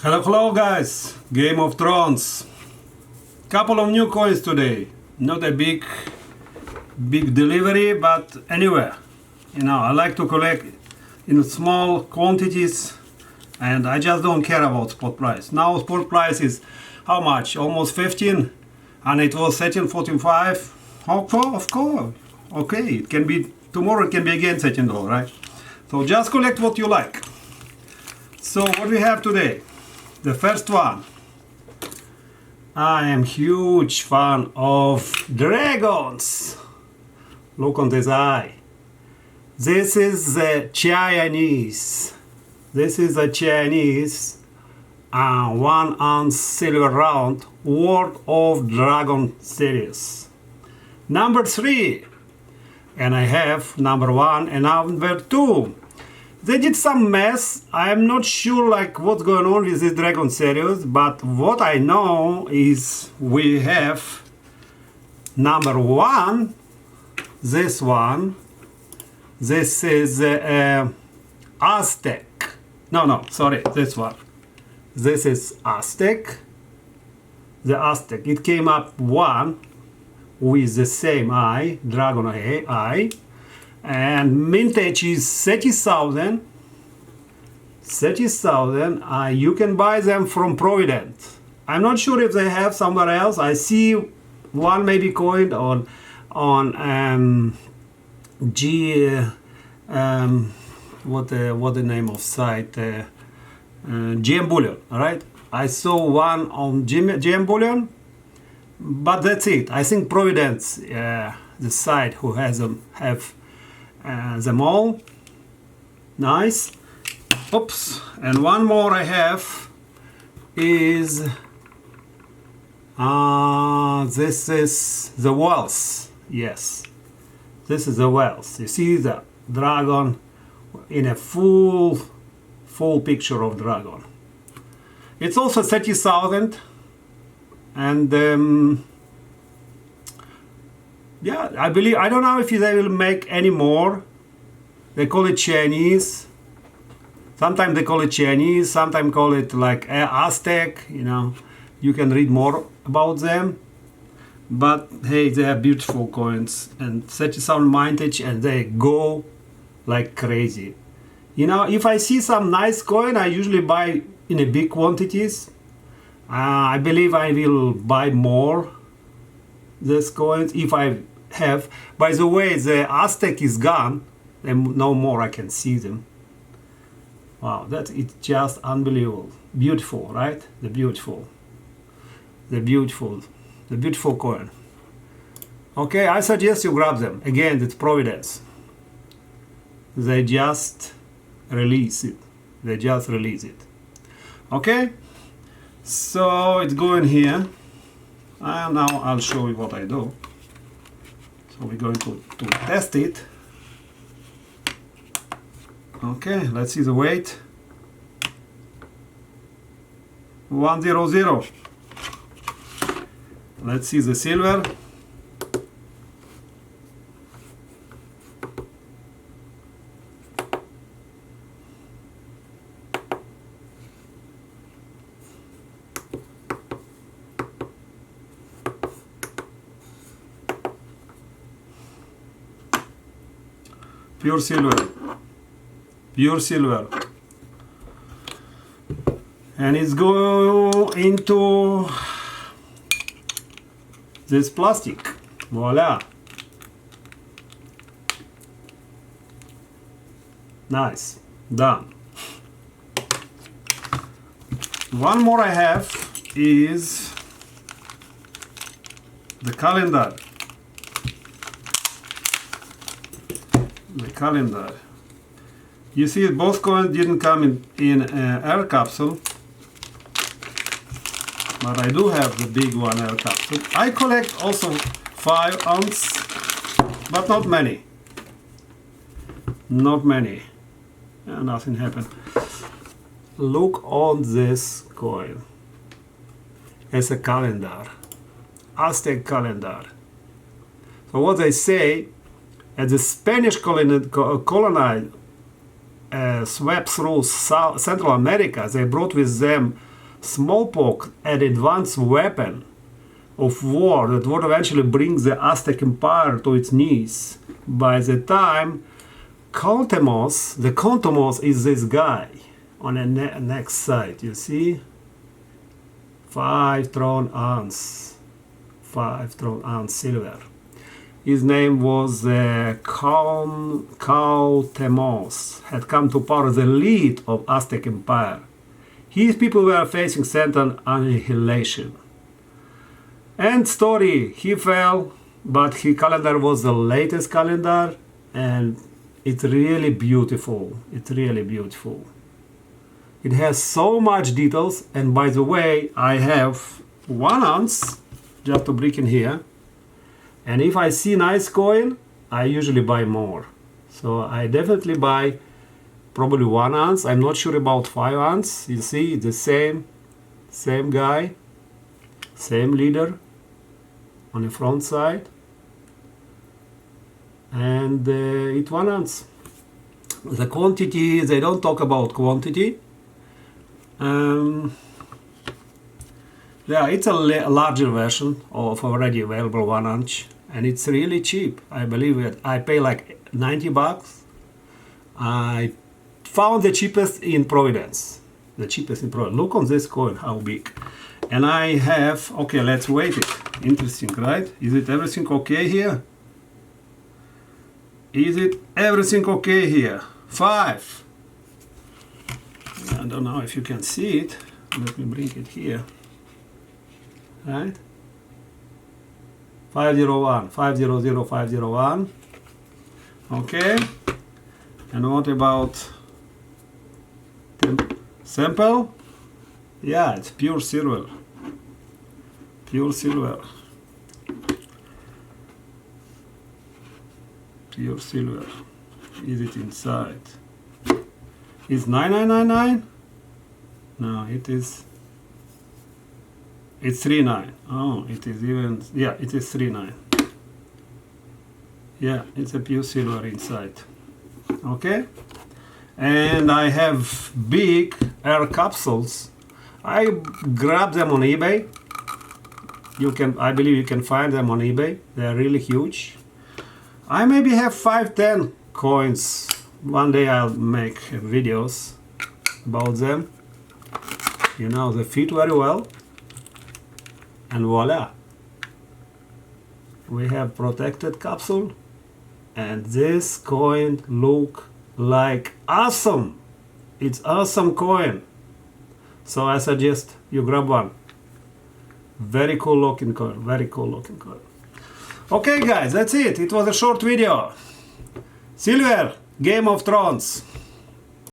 Hello guys, Game of Thrones. Couple of new coins today. Not a big delivery, but anyway, I like to collect in small quantities, and I just don't care about spot price. Now spot price is how much? Almost 15, and it was 13.45. Of course. Okay, it can be tomorrow. It can be again $13, right? So just collect what you like. So what we have today? The first one. I am huge fan of dragons. Look on this eye. This is the Chinese. This is a Chinese 1 ounce silver round World of Dragon series. Number 3. And I have number 1 and number 2. They did some mess. I'm not sure what's going on with this Dragon series, but what I know is we have number 1, this one. This is Aztec. No, sorry, this one. This is Aztec. The Aztec. It came up 1 with the same eye, dragon eye. And mintage is 30,000. 30,000. You can buy them from Provident. I'm not sure if they have somewhere else. I see one maybe coin on what the name of site? GM Bullion, right? I saw one on GM Bullion, but that's it. I think Providence, the site who has them, have them all. Nice. Oops. And one more I have is this is the Wells. Yes, this is the Wells. You see the dragon in a full picture of dragon. It's also 30,000, and yeah, I believe, I don't know if they will make any more. They call it Chinese. Sometimes they call it Chinese, sometimes call it like Aztec, You can read more about them. But hey, they are beautiful coins and 30,000 mintage, and they go like crazy. If I see some nice coin, I usually buy in a big quantities. I believe I will buy more these coins if I have. By the way, the Aztec is gone, and no more I can see them. Wow, it's just unbelievable. Beautiful, right? The beautiful coin. Okay, I suggest you grab them. Again, it's Providence. They just release it. Okay, so it's going here, and now I'll show you what I do. So we're going to test it. Okay, let's see the weight. 100. Let's see the silver. Pure silver, and it's go into this plastic. Voila, nice, done. One more I have is the calendar. You see, both coins didn't come in air capsule, but I do have the big one air capsule. I collect also 5 ounce, but not many. Nothing happened. Look on this coin. It's a calendar, Aztec calendar. So what they say, as the Spanish colonized swept through Central America, they brought with them smallpox, an advanced weapon of war that would eventually bring the Aztec Empire to its knees. By the time the Contomos is this guy on the next side, you see? 5 throne ounce silver. His name was Cuauhtemoc, had come to power the lead of Aztec Empire. His people were facing certain annihilation. End story, he fell, but his calendar was the latest calendar, and it's really beautiful. It's really beautiful. It has so much details, and by the way, I have 1 ounce just to bring in here. And if I see nice coin, I usually buy more. So I definitely buy probably 1 ounce. I'm not sure about 5 ounce. You see, the same guy, same leader on the front side. And it's 1 ounce. The quantity, they don't talk about quantity. Yeah, it's a larger version of already available 1 ounce, and it's really cheap. I believe it. I pay like $90. I found the cheapest in Providence. Look on this coin, how big. And I have, okay, let's weight it. Interesting, right? Is it everything okay here? Is it everything okay here? 5. I don't know if you can see it. Let me bring it here. Right? 501, 500, 501. Okay. And what about the sample? Yeah, it's pure silver. Pure silver. Pure silver. Is it inside? Is 9999? No, it is. It's 39. Oh, it is even. Yeah, it is 39. Yeah, it's a pure silver inside. Okay. And I have big air capsules. I grabbed them on eBay. I believe you can find them on eBay. They are really huge. I maybe have 5-10 coins. One day I'll make videos about them. You know, they fit very well. And voila. We have protected capsule. And this coin look like awesome. It's awesome coin. So I suggest you grab one. Very cool looking coin. Very cool looking coin. Okay guys, that's it. It was a short video. Silver, Game of Thrones.